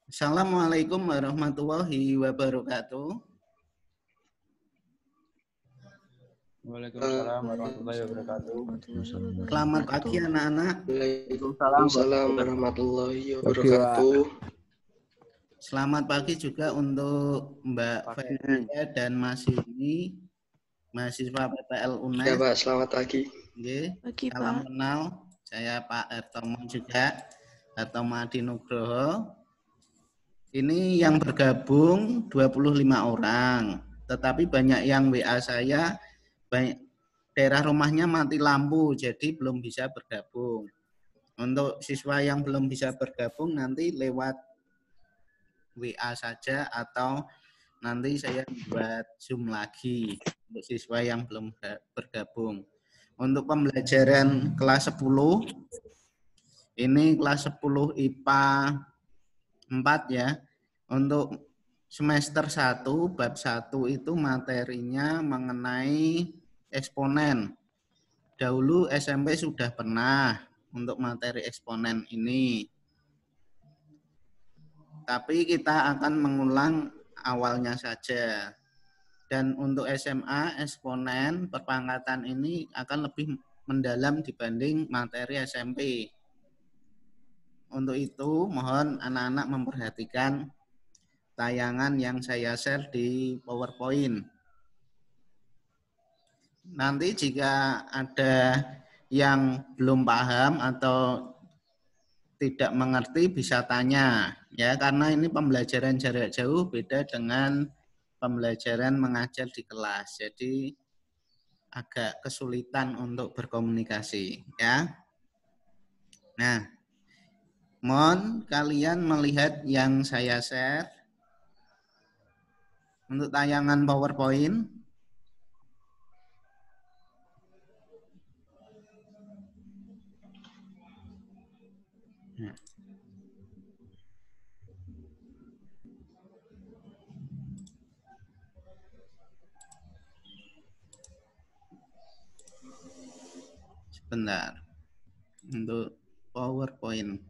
Assalamualaikum warahmatullahi wabarakatuh. Waalaikumsalam warahmatullahi wabarakatuh. Selamat pagi anak-anak. Waalaikumsalam warahmatullahi wabarakatuh. Selamat pagi juga untuk Mbak Feria dan Mas Yuni, mahasiswa PTL UNES. Ya Pak, selamat pagi. Pagi, salam Pak. Kenal, saya Pak Hartomo juga, Hartomo Adi Nugroho. Ini yang bergabung 25 orang, tetapi banyak yang WA saya, daerah rumahnya mati lampu, jadi belum bisa bergabung. Untuk siswa yang belum bisa bergabung nanti lewat WA saja atau nanti saya buat Zoom lagi untuk siswa yang belum bergabung. Untuk pembelajaran kelas 10, ini kelas 10 IPA 4 ya. Untuk semester 1, bab 1 itu materinya mengenai eksponen. Dahulu SMP sudah pernah untuk materi eksponen ini. Tapi kita akan mengulang awalnya saja. Dan untuk SMA, eksponen perpangkatan ini akan lebih mendalam dibanding materi SMP. Untuk itu, mohon anak-anak memperhatikan tayangan yang saya share di PowerPoint. Nanti jika ada yang belum paham atau tidak mengerti bisa tanya ya, karena ini pembelajaran jarak jauh beda dengan pembelajaran mengajar di kelas. Jadi agak kesulitan untuk berkomunikasi ya. Nah, mohon kalian melihat yang saya share untuk tayangan PowerPoint. Nah. Sebentar. Untuk PowerPoint.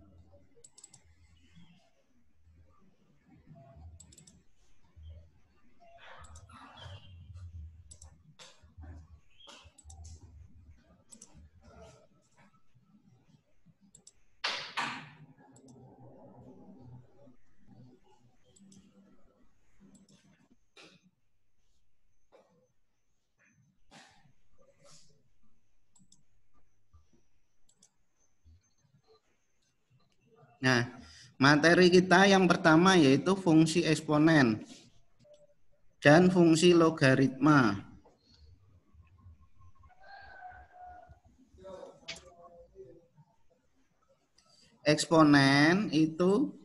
Nah, materi kita yang pertama yaitu fungsi eksponen dan fungsi logaritma. Eksponen itu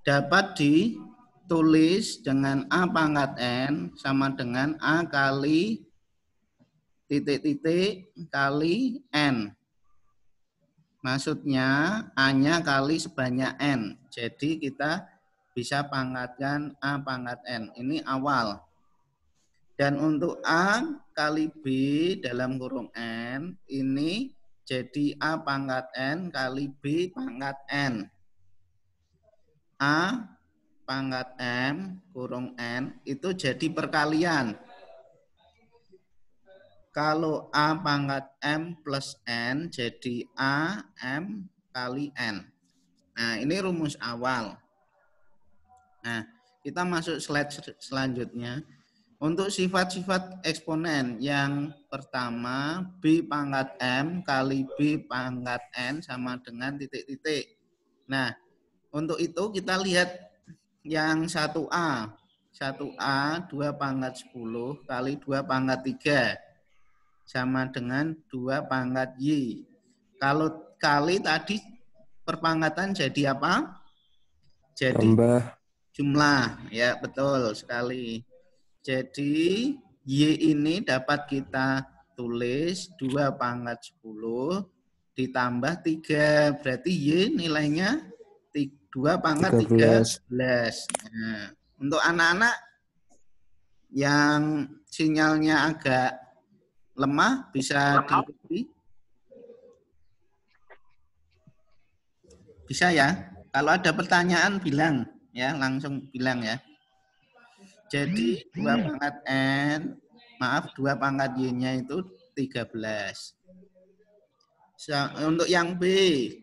dapat ditulis dengan A pangkat N sama dengan A kali titik-titik kali N. Maksudnya A-nya kali sebanyak N. Jadi kita bisa pangkatkan A pangkat N. Ini awal. Dan untuk A kali B dalam kurung N, ini jadi A pangkat N kali B pangkat N. A pangkat M kurung N itu jadi perkalian. Kalau A pangkat M plus N jadi A M kali N. Nah, ini rumus awal. Nah, kita masuk slide selanjutnya. Untuk sifat-sifat eksponen yang pertama, B pangkat M kali B pangkat N sama dengan titik-titik. Nah, untuk itu kita lihat yang 1A. 1A 2 pangkat 10 kali 2 pangkat 3. Sama dengan 2 pangkat Y. Kalau kali tadi perpangkatan jadi apa? Jadi tambah jumlah. Ya, betul sekali. Jadi Y ini dapat kita tulis 2 pangkat 10 ditambah 3. Berarti Y nilainya 2 pangkat 13. Nah, untuk anak-anak yang sinyalnya agak lemah bisa diikuti. Bisa ya? Kalau ada pertanyaan bilang ya, langsung bilang ya. Jadi 2 pangkat N, maaf 2 pangkat Y-nya itu 13. Untuk yang B,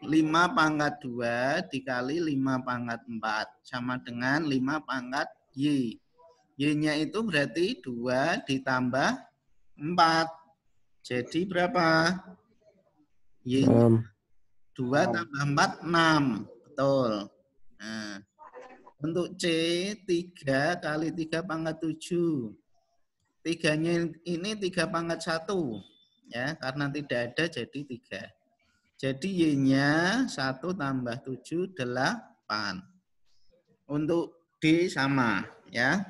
5 pangkat 2 dikali 5 pangkat 4 sama dengan 5 pangkat Y. Y-nya itu berarti 2 ditambah 4. Jadi berapa? Y-nya 2 tambah 4, 6. Betul. Nah, untuk C, 3 kali 3 pangkat 7. 3-nya ini 3 pangkat 1. Ya, karena tidak ada jadi 3. Jadi Y-nya 1 tambah 7, 8. Untuk D sama. Ya.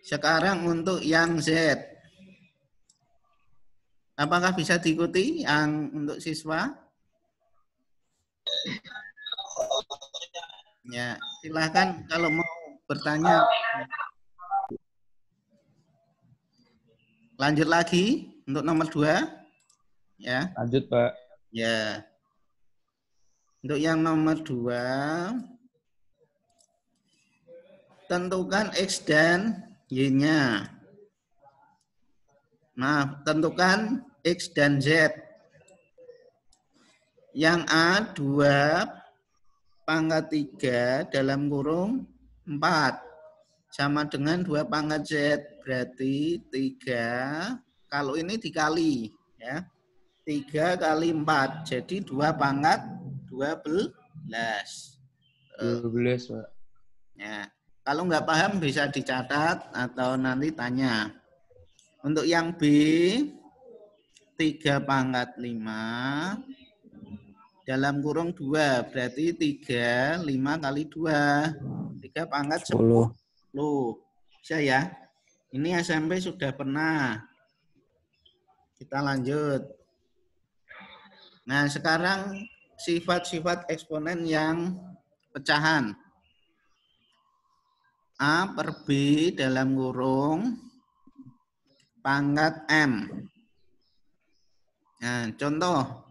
Sekarang untuk yang Z. Apakah bisa diikuti yang untuk siswa? Ya, silahkan kalau mau bertanya. Lanjut lagi untuk nomor 2. Ya. Lanjut, Pak. Ya. Untuk yang nomor 2, tentukan X dan Y-nya. Nah, tentukan X dan Z. Yang A 2 pangkat 3 dalam kurung 4 sama dengan 2 pangkat Z. Berarti 3, kalau ini dikali ya. 3 kali 4 jadi 2 pangkat 12. 12, Pak. Ya. Kalau nggak paham bisa dicatat atau nanti tanya. Untuk yang B 3 pangkat 5 dalam kurung 2 berarti 3, 5 kali 2. 3 pangkat 10. Bisa ya? Ini SMP sudah pernah. Kita lanjut. Nah, sekarang sifat-sifat eksponen yang pecahan. A per B dalam kurung pangkat M. Nah, contoh.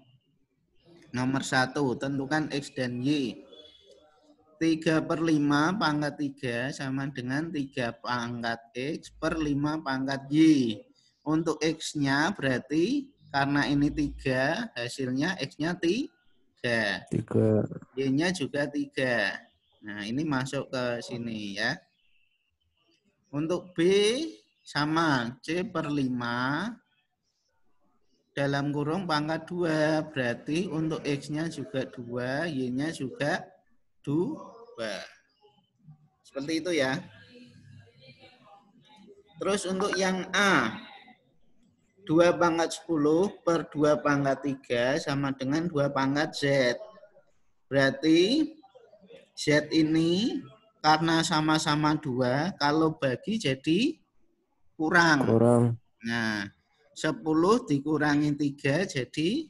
Nomor 1, tentukan X dan Y. 3 per 5 pangkat 3 sama dengan 3 pangkat X per 5 pangkat Y. Untuk X-nya berarti karena ini 3, hasilnya X-nya 3. Y-nya juga 3. Nah, ini masuk ke sini ya. Untuk B sama C per 5 dalam kurung pangkat 2. Berarti untuk X-nya juga 2, Y-nya juga 2. Seperti itu ya. Terus untuk yang A, 2 pangkat 10 per 2 pangkat 3 sama dengan 2 pangkat Z. Berarti Z ini karena sama-sama 2, kalau bagi jadi kurang. Nah, 10 dikurangi 3 jadi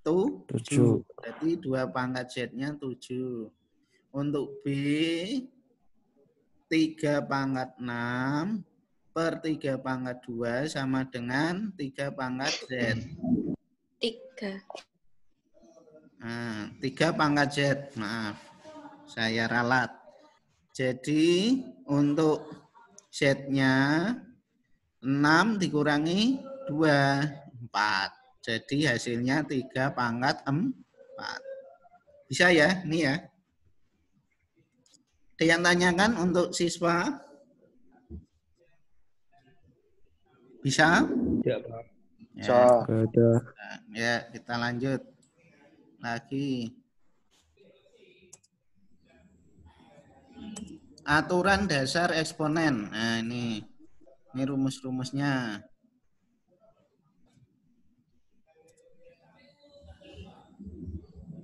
7. Berarti 2 pangkat Z-nya 7. Untuk B, 3 pangkat 6 per 3 pangkat 2 sama dengan 3 pangkat Z. 3. Nah, 3 pangkat Z. Maaf, saya ralat. Jadi untuk Z-nya 6 dikurangi 2, 4. Jadi hasilnya 3 pangkat 4. Bisa ya? Ini ya. Ada yang tanyakan untuk siswa? Bisa? Tidak, Pak. Ya. Ya, kita lanjut lagi. Aturan dasar eksponen. Nah, ini rumus-rumusnya.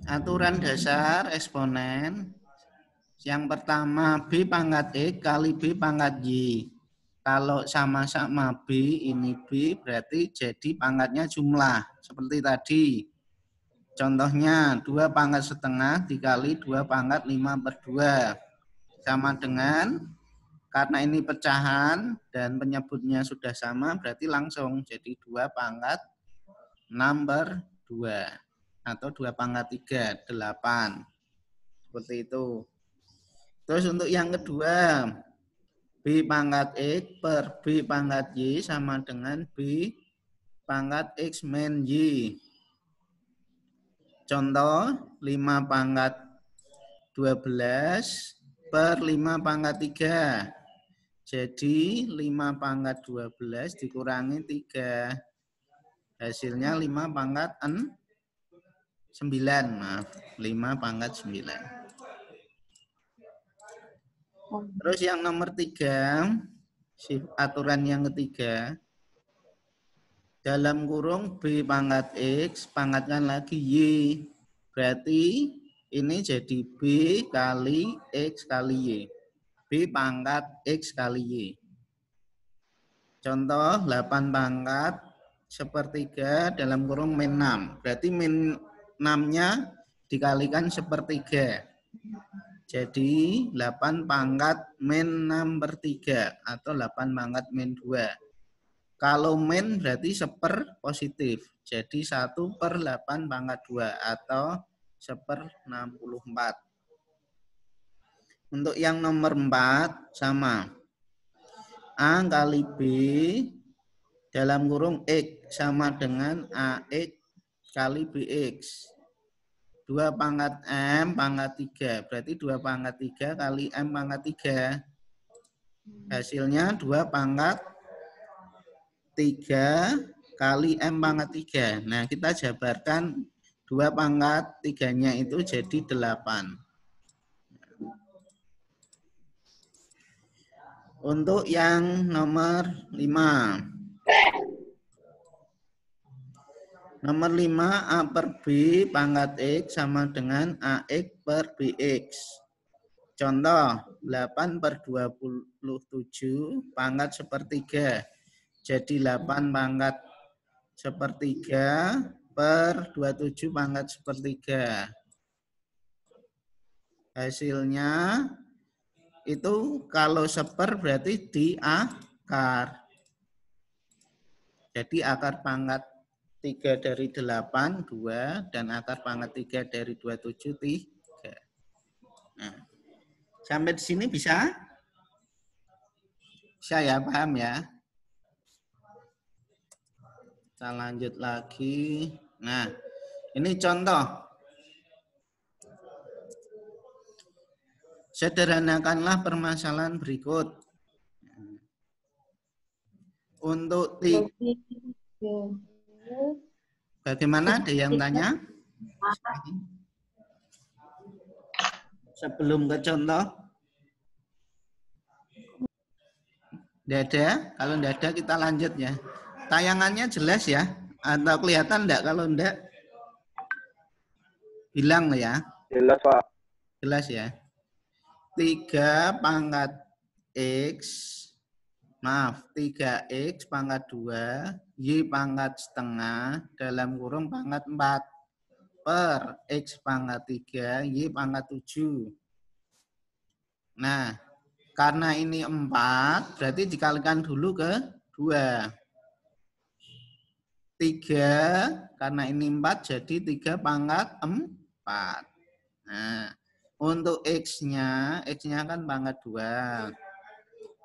Aturan dasar eksponen. Yang pertama B pangkat X kali B pangkat Y. Kalau sama-sama B, ini B, berarti jadi pangkatnya jumlah. Seperti tadi. Contohnya 2 pangkat setengah dikali 2 pangkat 5 per 2. Sama dengan, karena ini pecahan dan penyebutnya sudah sama, berarti langsung jadi 2 pangkat 6 per 2. atau 2 pangkat 3, 8. Seperti itu. Terus untuk yang kedua, B pangkat X per B pangkat Y sama dengan B pangkat X min Y. Contoh, 5 pangkat 12 per 5 pangkat 3. Jadi 5 pangkat 12 dikurangi 3. Hasilnya 5 pangkat 9. Maaf, 5 pangkat 9. Terus yang nomor 3, aturan yang ketiga, dalam kurung B pangkat X, pangkatkan lagi Y. Berarti ini jadi B kali X kali Y. B pangkat X kali Y. Contoh 8 pangkat sepertiga dalam kurung min 6. Berarti min 6-nya dikalikan sepertiga. Jadi 8 pangkat min 6 per 3 atau 8 pangkat min 2. Kalau min berarti seper positif. Jadi 1 per 8 pangkat 2 atau seper 64. Untuk yang nomor 4 sama. A kali B dalam kurung X sama dengan AX kali BX. 2 pangkat M pangkat 3. Berarti 2 pangkat 3 kali M pangkat 3. Hasilnya 2 pangkat 3 kali M pangkat 3. Nah, kita jabarkan 2 pangkat 3-nya itu jadi 8. Untuk yang nomor 5. Nomor 5, A per B pangkat X sama dengan AX per BX. Contoh, 8 per 27 pangkat sepertiga. Jadi 8 pangkat sepertiga per 27 pangkat sepertiga. Hasilnya itu kalau seper berarti di akar. Jadi akar pangkat 3 dari 8, 2, dan akar pangkat 3 dari 27, 3. Nah, sampai di sini bisa? Bisa ya, paham ya? Kita lanjut lagi. Nah, ini contoh. Sederhanakanlah permasalahan berikut. Untuk bagaimana, ada yang tanya? Sebelum ke contoh. Tidak ada? Kalau tidak ada kita lanjut ya. Tayangannya jelas ya? Atau kelihatan enggak? Kalau enggak, bilang ya. Jelas, Pak. Jelas ya. 3 pangkat X, maaf, 3X pangkat 2, Y pangkat setengah, dalam kurung pangkat 4, per X pangkat 3, Y pangkat 7. Nah, karena ini 4, berarti dikalikan dulu ke 2. 3, karena ini 4, jadi 3 pangkat 4. Nah, untuk X-nya kan pangkat 2.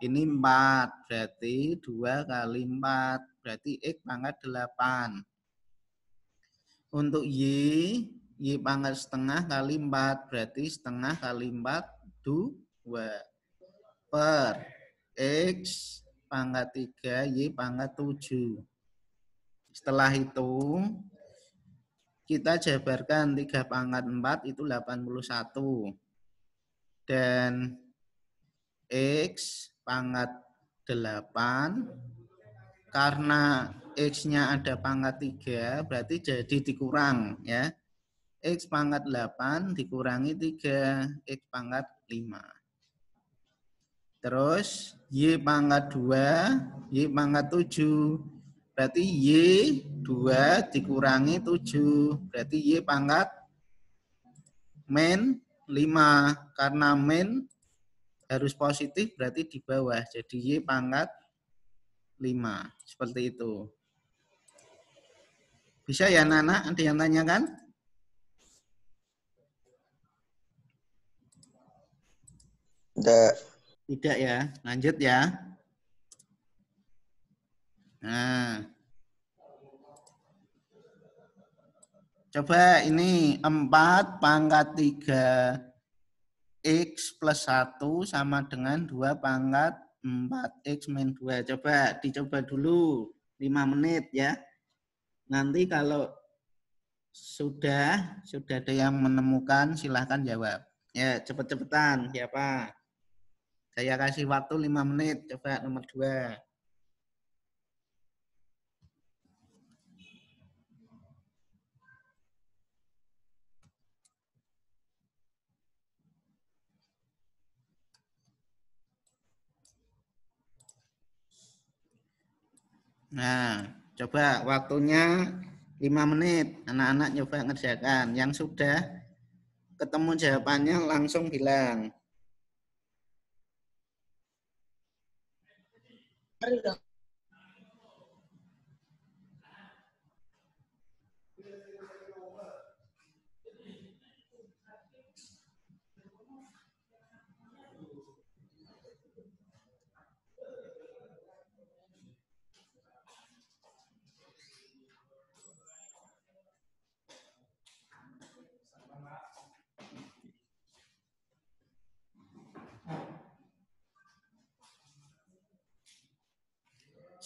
Ini 4, berarti 2 kali 4, berarti X pangkat 8. Untuk Y pangkat setengah kali 4, berarti setengah kali 4, 2. Per X pangkat 3, Y pangkat 7. Setelah itu, kita jabarkan 3 pangkat 4 itu 81. Dan X pangkat 8, karena X-nya ada pangkat 3, berarti jadi dikurang ya. X pangkat 8 dikurangi 3, X pangkat 5. Terus Y pangkat 2, Y pangkat 7. Berarti Y 2 dikurangi 7. Berarti Y pangkat min 5. Karena min harus positif berarti di bawah. Jadi Y pangkat 5. Seperti itu. Bisa ya, Nana? Ada yang tanyakan? Tidak. Tidak ya. Lanjut ya. Nah. Coba ini 4 pangkat 3 X plus 1 sama dengan 2 pangkat 4X min 2. Coba dicoba dulu 5 menit ya. Nanti kalau sudah ada yang menemukan silahkan jawab. Ya, cepet-cepetan siapa? Saya kasih waktu 5 menit. Coba nomor 2. Nah, coba waktunya 5 menit. Anak-anak coba ngerjakan. Yang sudah ketemu jawabannya langsung bilang.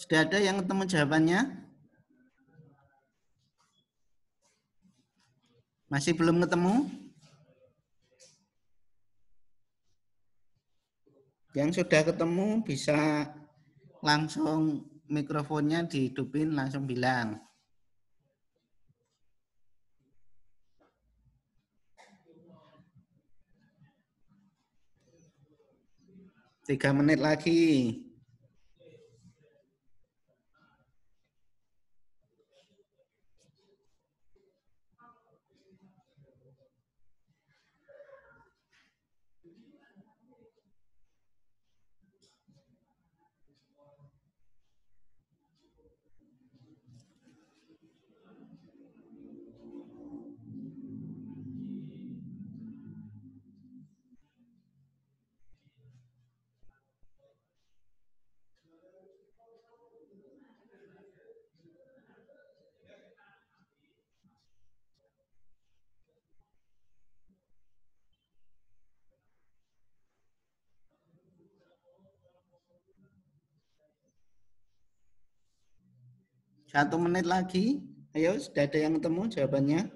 Sudah ada yang ketemu jawabannya? Masih belum ketemu? Yang sudah ketemu bisa langsung mikrofonnya dihidupin, langsung bilang. Tiga menit lagi. Satu menit lagi. Ayo, sudah ada yang ketemu jawabannya?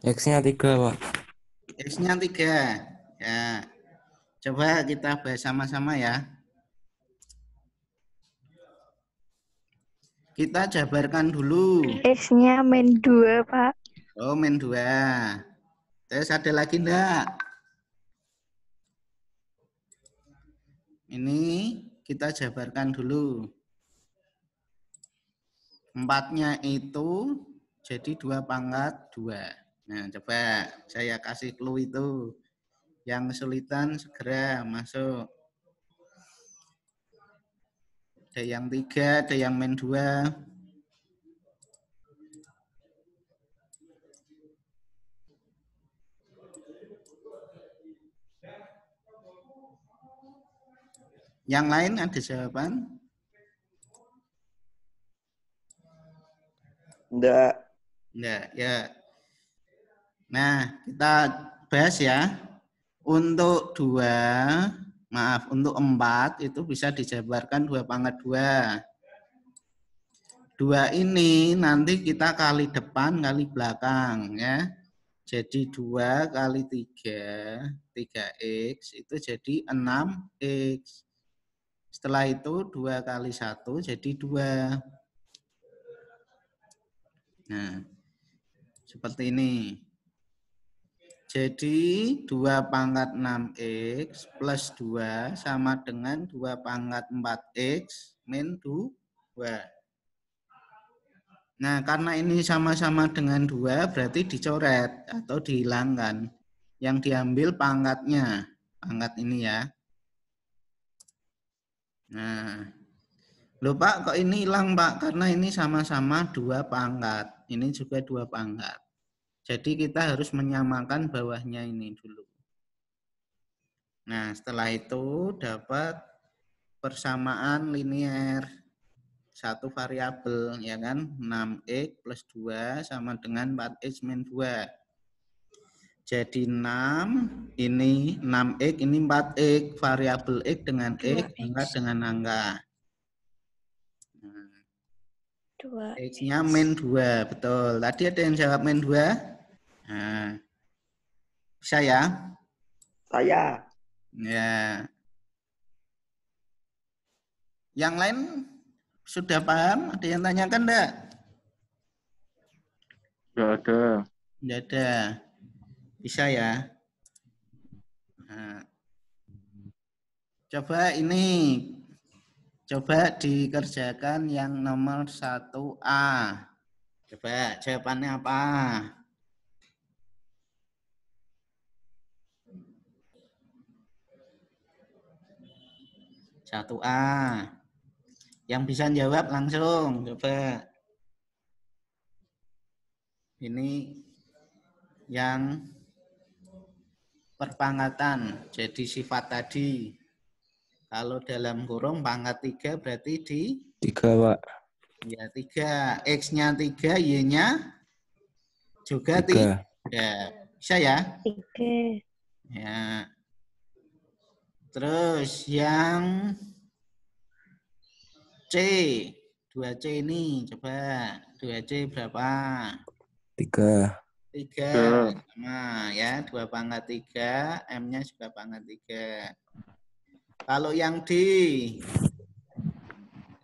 X-nya 3, Pak. X-nya 3. Ya. Coba kita bahas sama-sama ya. Kita jabarkan dulu. X-nya min 2, Pak. Oh, min 2. Terus ada lagi enggak? Ini kita jabarkan dulu. 4-nya itu jadi 2 pangkat 2. Nah, coba saya kasih clue itu. Yang kesulitan segera masuk. Ada yang 3, ada yang min 2. Yang lain ada jawaban? Enggak. Enggak, ya. Nah, kita bahas ya. Untuk 2, untuk 4 itu bisa dijabarkan 2 pangkat 2. 2 ini nanti kita kali depan kali belakang ya. Jadi 2 kali 3, 3X itu jadi 6X. Setelah itu 2 kali 1 jadi 2. Nah, seperti ini. Jadi 2 pangkat 6X plus 2 sama dengan 2 pangkat 4X min 2. Nah, karena ini sama-sama dengan 2, berarti dicoret atau dihilangkan. Yang diambil pangkatnya. Pangkat ini ya. Nah, loh Pak, kok ini hilang Pak? Karena ini sama-sama 2 pangkat. Ini juga 2 pangkat. Jadi kita harus menyamakan bawahnya ini dulu. Nah, setelah itu dapat persamaan linier. Satu variabel, ya kan? 6x plus 2 sama dengan 4x min 2. Jadi 6, ini 6x, ini 4x. Variabel x dengan x, angka dengan angka. Nah, x-nya min 2, betul. Tadi ada yang jawab min 2? Nah, bisa ya? Saya. Ya. Yang lain sudah paham? Ada yang tanyakan enggak? Enggak ada. Enggak ada. Bisa ya? Nah, coba ini. Coba dikerjakan yang nomor 1A. Coba jawabannya apa? 1A. Yang bisa jawab langsung. Coba. Ini yang perpangkatan. Jadi sifat tadi. Kalau dalam kurung pangkat 3 berarti di 3, Pak. ya 3. X-nya 3, Y-nya juga 3. 3. Bisa ya? 3. Ya. Terus yang C. 2C ini coba. 2C berapa? 3. 3. Sama ya. 2 pangkat 3. M-nya juga pangkat 3. Kalau yang D.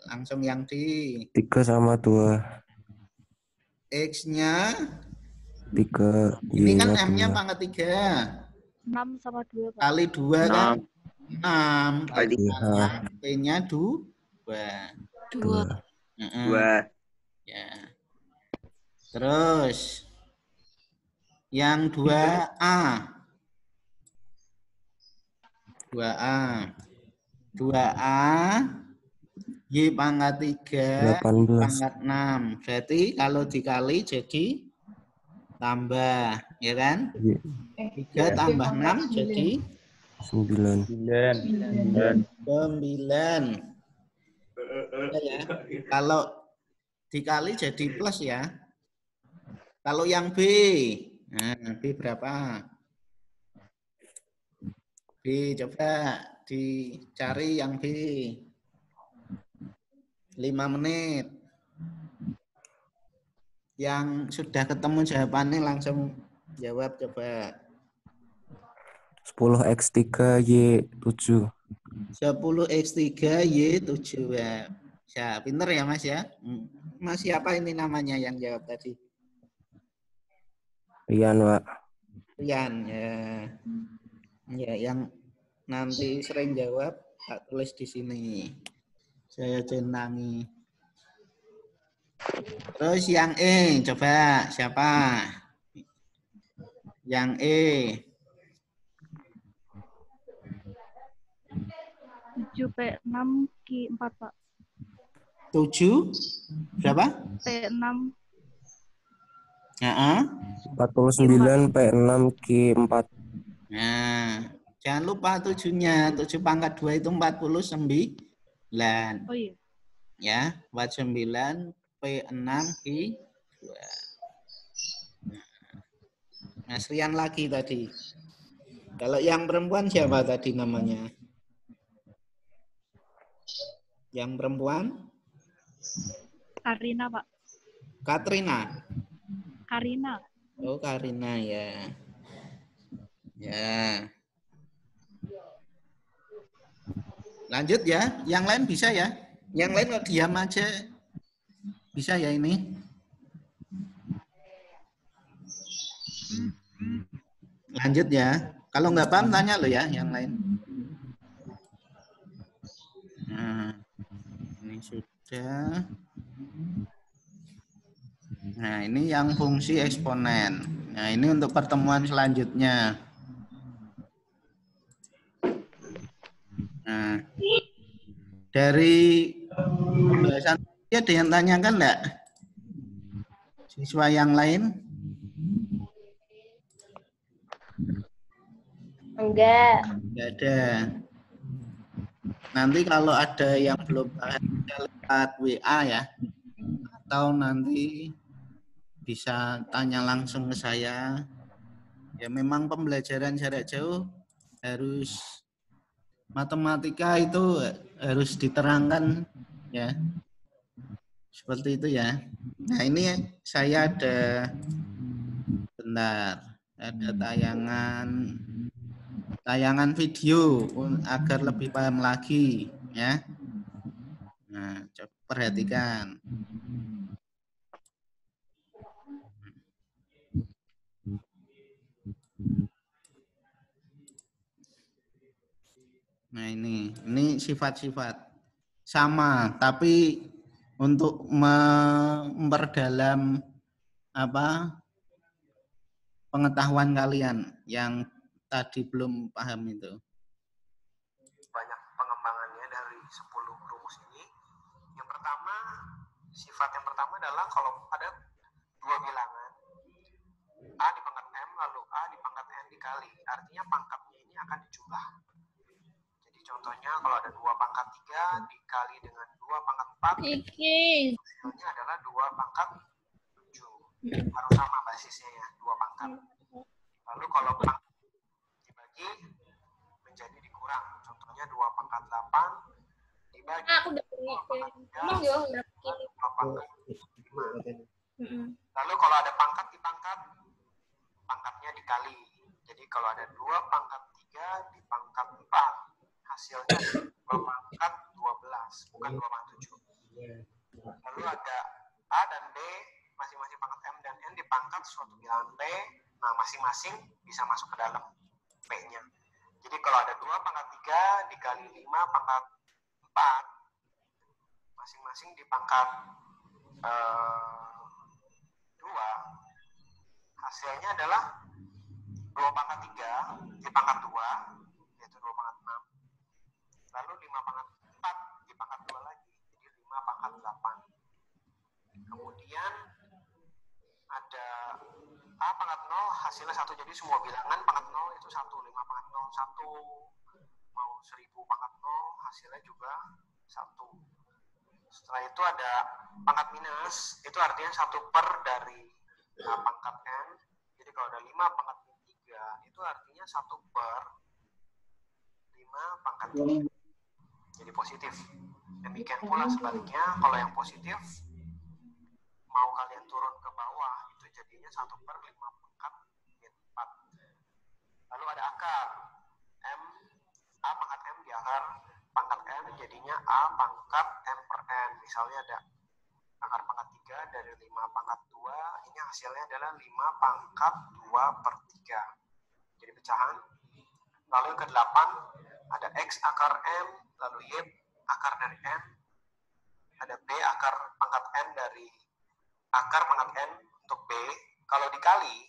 Langsung yang D. 3 sama 2. X-nya 3. ini kan Y-nya M-nya 2. pangkat 3. 6 sama 2, Pak. Kali 2 kan 6. Kali Iya. P-nya 2. 2. Ya. Terus yang 2A. 2A. 2A Y pangkat 3, 18. pangkat 6. Berarti kalau dikali jadi tambah, ya kan? 3 tambah 6 jadi 9. 9. Ya. Kalau dikali jadi plus ya. Kalau yang B, nah B berapa? B coba dicari yang B. 5 menit. Yang sudah ketemu jawabannya langsung jawab coba. 10x3 Y7. 10x3 Y7 ya. Ya, pinter ya Mas ya. Mas siapa ini namanya yang jawab tadi? Rian, Pak. Rian ya. Ya, yang nanti sering jawab tak tulis di sini. Saya centangi. Terus yang E, coba siapa? Yang E. 7P6 Q4, Pak. 7 berapa? P6. Heeh. 49 P6 Q4. Nah, jangan lupa 7-nya. 7 pangkat 2 itu 49. Oh iya. Ya, 49 P6 Q2. Mas Rian lagi tadi. Kalau yang perempuan siapa tadi namanya? Yang perempuan? Karina, Pak. Katrina. Karina. Oh, Karina ya. Ya. Lanjut ya. Yang lain bisa ya? Yang lain kok diam aja. Bisa ya ini? Lanjut ya. Kalau nggak paham tanya lo ya yang lain. Nah, ini. Ini sudah. Nah, ini yang fungsi eksponen. Nah, ini untuk pertemuan selanjutnya. Nah, dari pembahasan ini ada yang tanyakan enggak? Siswa yang lain? Enggak. Enggak ada. Nanti kalau ada yang belum paham lewat WA ya, atau nanti bisa tanya langsung ke saya. Ya memang pembelajaran jarak jauh harus matematika itu harus diterangkan ya. Seperti itu ya. Nah, ini saya ada ada tayangan video agar lebih paham lagi ya. Nah, coba perhatikan. Nah, ini sifat-sifat sama, tapi untuk memperdalam pengetahuan kalian yang tadi belum paham itu. Banyak pengembangannya dari 10 rumus ini. Yang pertama, sifat yang pertama adalah kalau ada dua bilangan A dipangkat M lalu A dipangkat N dikali, artinya pangkatnya ini akan dijumlah. Jadi contohnya kalau ada 2 pangkat 3 dikali dengan 2 pangkat 4, hasilnya adalah 2 pangkat 7. Harus sama basisnya ya, 2 pangkat. Lalu kalau pangkat dibagi menjadi dikurang, contohnya 2 pangkat 8 dibagi 2 pangkat 3, 2 pangkat 5. Lalu kalau ada pangkat dipangkat, pangkatnya dikali. Jadi kalau ada 2 pangkat 3 dipangkat 4, hasilnya 2 pangkat 12, bukan 2 pangkat 7. Lalu ada A dan B, masing-masing pangkat M dan N dipangkat suatu bilangan P, nah masing-masing bisa masuk ke dalam P-nya. Jadi kalau ada 2 pangkat 3 dikali 5 pangkat 4, masing-masing dipangkat 2, hasilnya adalah 2 pangkat 3 dipangkat 2, yaitu 2 pangkat 6. Lalu 5 pangkat 4 dipangkat 2 lagi, jadi 5 pangkat 8. Kemudian ada A pangkat 0, hasilnya 1, jadi semua bilangan pangkat 0 itu 1, 5 pangkat 0, 1. Mau 1000 pangkat 0, hasilnya juga 1. Setelah itu ada pangkat minus, itu artinya 1 per dari pangkat N. Jadi kalau ada 5 pangkat 3, itu artinya 1 per 5 pangkat 3. Jadi positif. Demikian pula sebaliknya, kalau yang positif, mau kalian turun ke bawah, itu jadinya 1 per 5 pangkat 4. Lalu ada akar. A pangkat M di akar pangkat M, jadinya A pangkat M per N. Misalnya ada akar pangkat 3 dari 5 pangkat 2, ini hasilnya adalah 5 pangkat 2 per 3. Jadi pecahan. Lalu yang ke-8, ada X akar M, lalu Y akar dari N, ada B akar pangkat N dari akar pangkat N untuk B. Kalau dikali,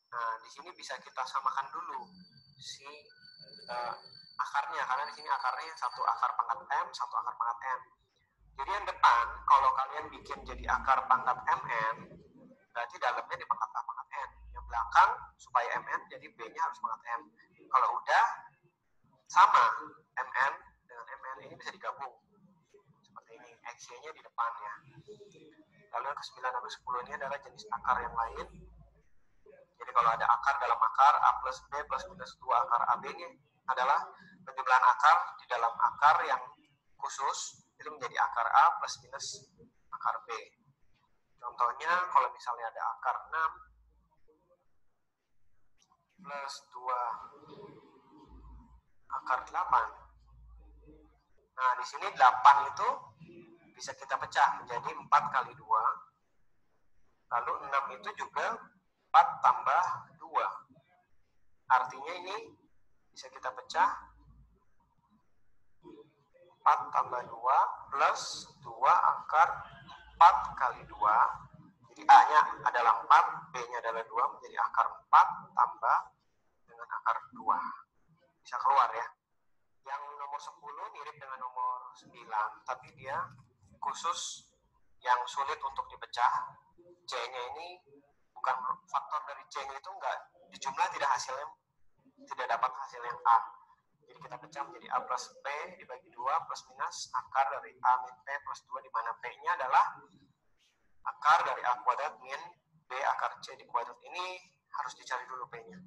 nah di sini bisa kita samakan dulu si akarnya, karena di sini akarnya satu akar pangkat M, satu akar pangkat N. Jadi yang depan, kalau kalian bikin jadi akar pangkat MN, berarti dalamnya di pangkat A pangkat N. Yang belakang, supaya MN, jadi B-nya harus pangkat M. Kalau udah sama MN dengan MN, ini bisa digabung. Seperti ini, XY-nya di depan ya. Lalu yang ke-9 dan ke-10 ini adalah jenis akar yang lain. Jadi kalau ada akar dalam akar, A plus B plus minus 2 akar AB-nya adalah penjumlahan akar di dalam akar yang khusus, itu menjadi akar A plus minus akar B. Contohnya, kalau misalnya ada akar 6 plus 2 akar 8. Nah, di sini 8 itu bisa kita pecah menjadi 4 kali 2. Lalu 6 itu juga 4 tambah 2. Artinya ini bisa kita pecah 4 tambah 2 plus 2 akar 4 kali 2. Jadi A-nya adalah 4, B-nya adalah 2, menjadi akar 4 tambah dengan akar 2. Bisa keluar ya. Yang nomor 10 mirip dengan nomor 9, tapi dia khusus yang sulit untuk dipecah. C-nya ini bukan faktor dari C-nya itu enggak dijumlah, tidak hasilnya, tidak dapat hasil yang A. Jadi kita pecah menjadi A plus P dibagi 2 plus minus akar dari A min P plus 2, di mana P-nya adalah akar dari A kuadrat min B akar C di kuadrat. Ini harus dicari dulu P-nya.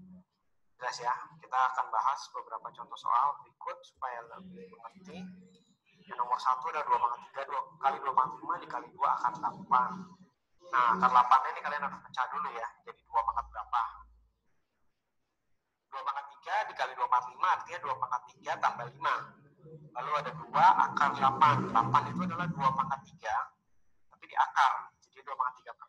Jelas ya? Kita akan bahas beberapa contoh soal berikut supaya lebih mengerti. Yang nomor 1 ada 2 pangkat 3, 2 kali 2 pangkat 5 dikali 2 akar 8. Nah, akar 8 ini kalian harus pecah dulu ya. Jadi 2 pangkat berapa? 2 pangkat 3 dikali 2 pangkat 5 artinya 2 pangkat 3 tambah 5. Lalu ada 2 akar 8. 8 itu adalah 2 pangkat 3, tapi di akar. Jadi 2 pangkat 3 per